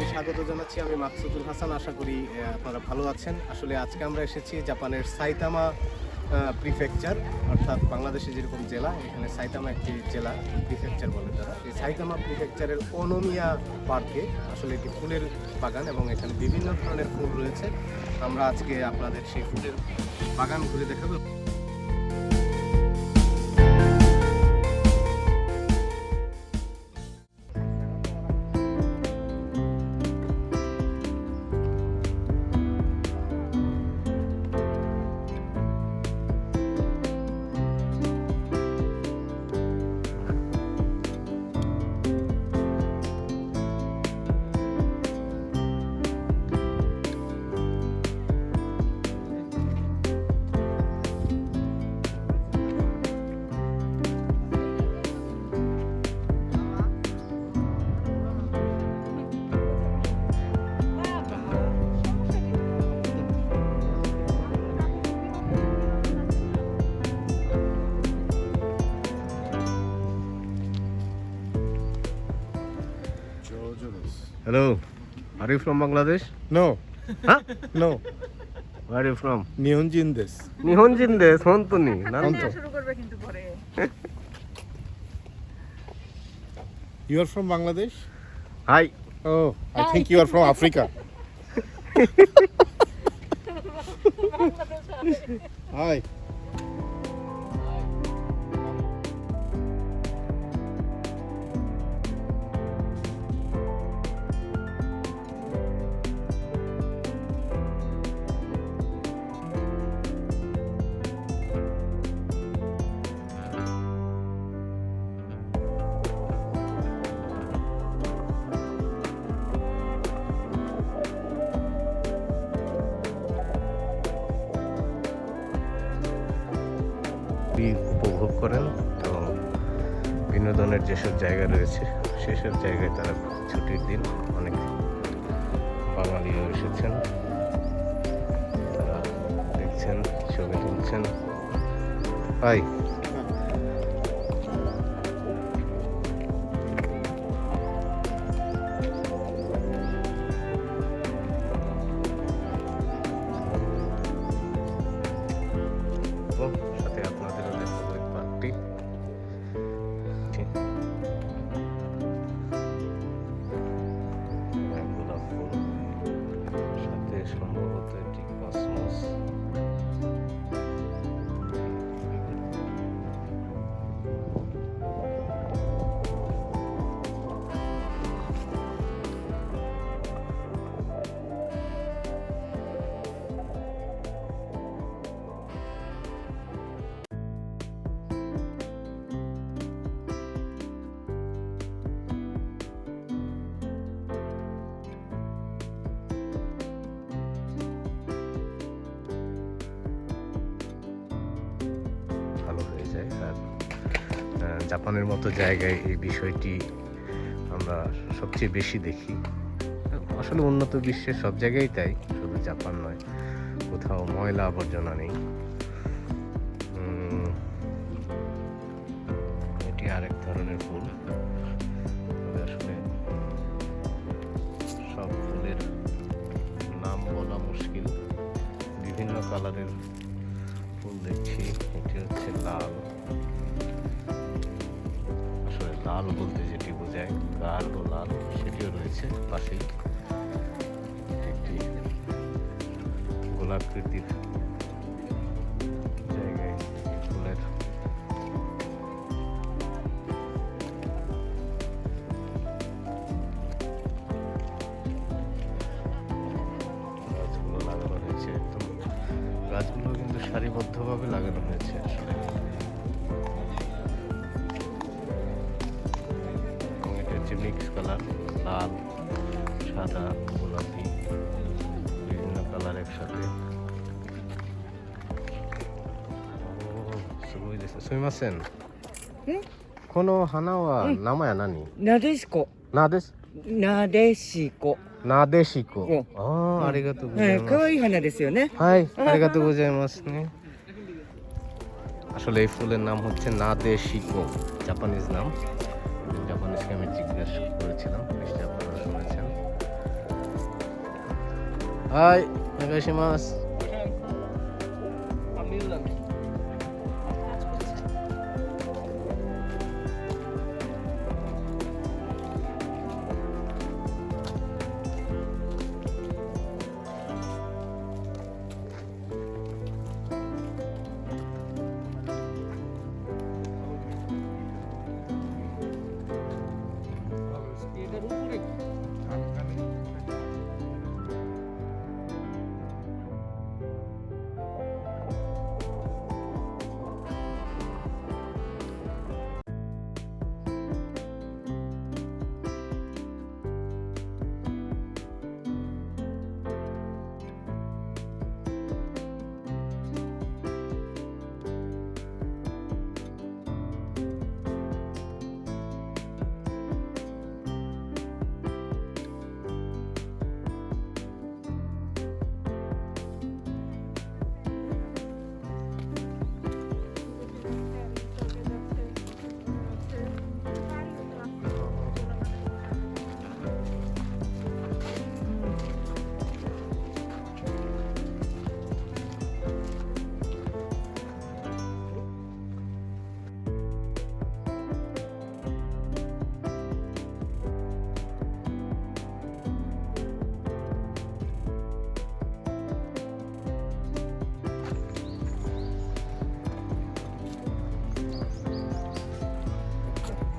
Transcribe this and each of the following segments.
সবাইকে স্বাগত জানাচ্ছি। আমি মাকসুদুল হাসান। আশা করি আপনারা ভালো আছেন। আসলে আজকে আমরা এসেছি জাপানের সাইতামা প্রিফেকচার, অর্থাৎ বাংলাদেশে যেরকম জেলা, এখানে সাইতামা একটি জেলা, প্রিফেকচার বলে তারা। এই সাইতামা প্রিফেকচারের ওনোমিয়া পার্কে আসলে একটি ফুলের বাগান এবং এখানে বিভিন্ন ধরনের ফুল রয়েছে। আমরা আজকে আপনাদের সেই ফুলের বাগান ঘুরে দেখাবো। Hello, are you from Bangladesh? No, Huh? no. Where are you from? Nihonjin desu. Nihonjin desu, honto ni. Honto. শুরু করবে কিন্তু পরে You are from Bangladesh? Hi. Oh, I think you are from Africa. Hi. উপভোগ করেন এবং বিনোদনের যেসব জায়গা রয়েছে সেসব জায়গায় তারা ছুটির দিন অনেক বাঙালিও এসেছেন, তারা দেখছেন, ছবি তুলছেন। হাই, সাথে আপনাদেরও দেখাবো এই পার্কটি। গোলাপ ফুল, সাথে সম্ভবত এটি কসমস। ভালো হয়ে যায়। আর জাপানের মতো জায়গায় এই বিষয়টি আমরা সবচেয়ে বেশি দেখি। আসলে উন্নত বিশ্বের সব জায়গায় তাই, শুধু জাপান নয়, কোথাও ময়লা আবর্জনা নেই। এটি আরেক ধরনের ফুল, তবে আসলে সব ফুলের নাম বলা মুশকিল। বিভিন্ন কালারের ফুল দেখছি। এটি হচ্ছে লাল, আসলে লাল বলতে যেটি বোঝায় গাঢ় লাল সেটিও রয়েছে পাশেই। একটি গোলাকৃতির জায়গায় ফুলের গাছগুলো লাগানো হয়েছে। একদম গাছগুলো কিন্তু সারিবদ্ধভাবে লাগানো হয়েছে আসলে। এটা হচ্ছে মিক্স কালার, লাল, সাদা, গোলাপি, বিভিন্ন কালার একসাথে।すみません。この花は名前は何？なでしこなです。なでしこなでしこ。ああ、ありがとうございます。可愛い花ですよね。はい、ありがとうございますね。আসলে এই ফুলের নাম হচ্ছে নাদেশিকো, জাপানিজ নাম। জাপানিজকে আমি জিজ্ঞাসা করেছিলাম, নিশ্চয়ই আপনারা শুনেছেন। হাই নাগাশিমাস।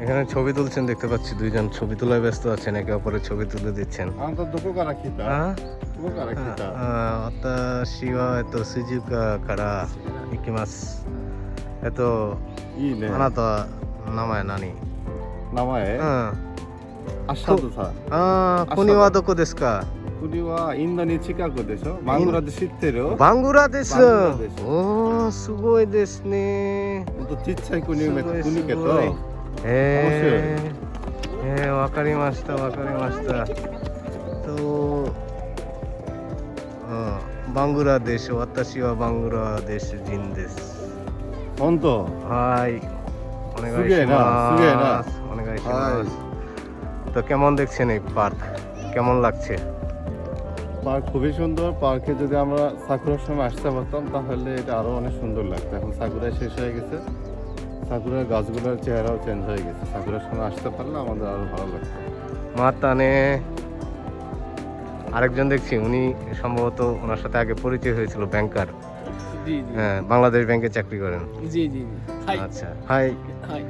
এখানে ছবি তুলছেন দেখতে পাচ্ছি, দুইজন ছবি তোলায় ব্যস্ত আছেন, একে অপরের ছবি তুলে দিচ্ছেন। হ্যাঁ? 私はスジュカから行きます。いいね。あなたは名前何？名前？うん。アシャドさん。国はどこですか？国はインドに近くでしょ。バングラデシュ知ってる？バングラデシュ。バングラデシュ。おー、すごいですね。ほんとちっちゃい国すごいけど。わかりましたわかりました。バングラデシュ、私はバングラデシュ人です。本当。はい。お願いします。お願いします。তো কেমন দেখছেন এই পার্ক? কেমন লাগছে? পার্ক খুবই সুন্দর। পার্কে যদি আমরা সাকুরার সময় আসতে পারতাম তাহলে এটা আরো অনেক সুন্দর লাগতো। এখন সাকুরা শেষ হয়ে গেছে, সাকুরার গাছগুলোর চেহারাও চেঞ্জ হয়ে গেছে। সাকুরার সময় আসতে পারলে আমাদের আরো ভালো লাগতো। মাতানে আরেকজন দেখছি, উনি সম্ভবত ওনার সাথে আগে পরিচয় হয়েছিল, ব্যাংকার। জি জি। হ্যাঁ, বাংলাদেশ ব্যাংকে চাকরি করেন। জি জি জি। হাই আচ্ছা, হাই। হাই।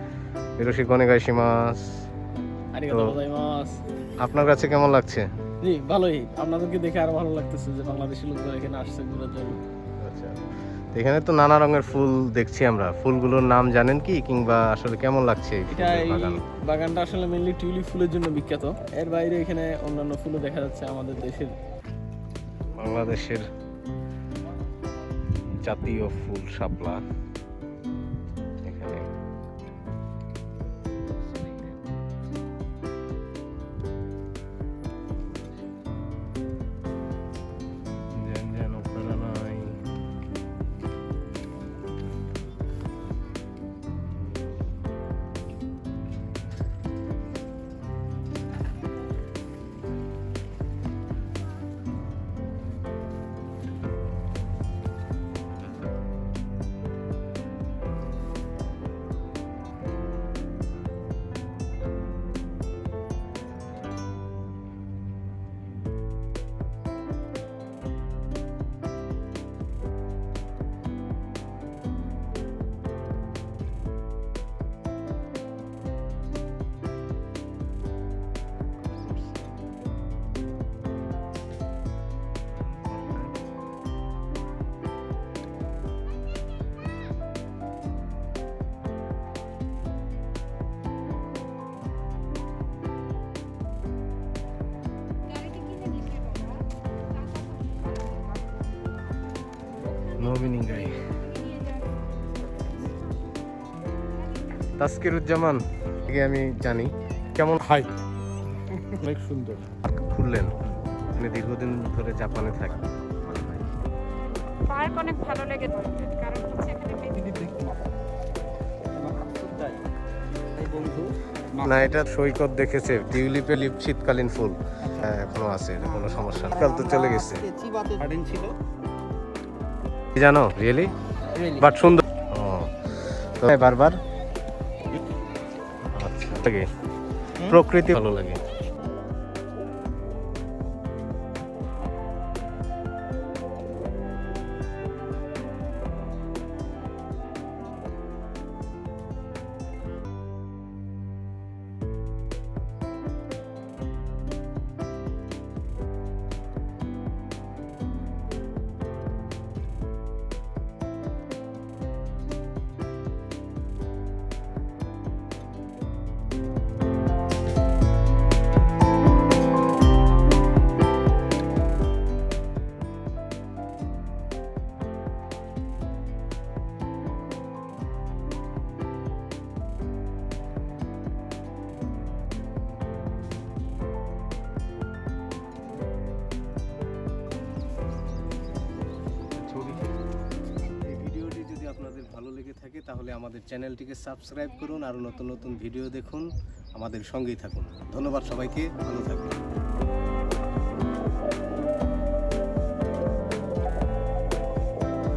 ইরোশি কোনেগাইশিমাস। আরিগাতো গোজাইমাস। আপনার কাছে কেমন লাগছে? জি, ভালোই। আপনাদেরকে দেখে আরো ভালো লাগতেছে যে বাংলাদেশি লোকরা এখানে আসছে ঘোরার জন্য। আচ্ছা, তো এখানে তো নানা রঙের ফুল দেখছি আমরা। ফুলগুলোর নাম জানেন কি, কিংবা আসলে কেমন লাগছে এই এটা ফুলের এই বাগান? বাগানটা আসলে মেইনলি টিউলিপ ফুলের জন্য বিখ্যাত। এর বাইরে এখানে অন্যান্য ফুলও দেখা যাচ্ছে আমাদের দেশের। বাংলাদেশের জাতীয় ফুল শাপলা এখানে। নবীনগাই তাসকিরুজ্জামান থেকে আমি জানি। কেমন হাই, অনেক সুন্দর। খুললেন, মানে দীর্ঘদিন ধরে জাপানে থাকি। পার্ক অনেক ভালো লেগেছে, কারণ হচ্ছে এখানে না, এটা সৈকত দেখেছে, টিউলিপে লিপ শীতকালীন ফুল। হ্যাঁ এখনো আছে, এটা কোনো সমস্যা না, কাল তো চলে গেছে। গার্ডেন ছিল কি জানো রিয়েলি বাট সুন্দর। ও তো বারবার আচ্ছা লাগে, প্রকৃতি ভালো লাগে। এই ভিডিওটি যদি আপনাদের ভালো লেগে থাকে তাহলে আমাদের চ্যানেলটিকে সাবস্ক্রাইব করুন, আরও নতুন নতুন ভিডিও দেখুন, আমাদের সঙ্গেই থাকুন। ধন্যবাদ সবাইকে, ভালো থাকুন।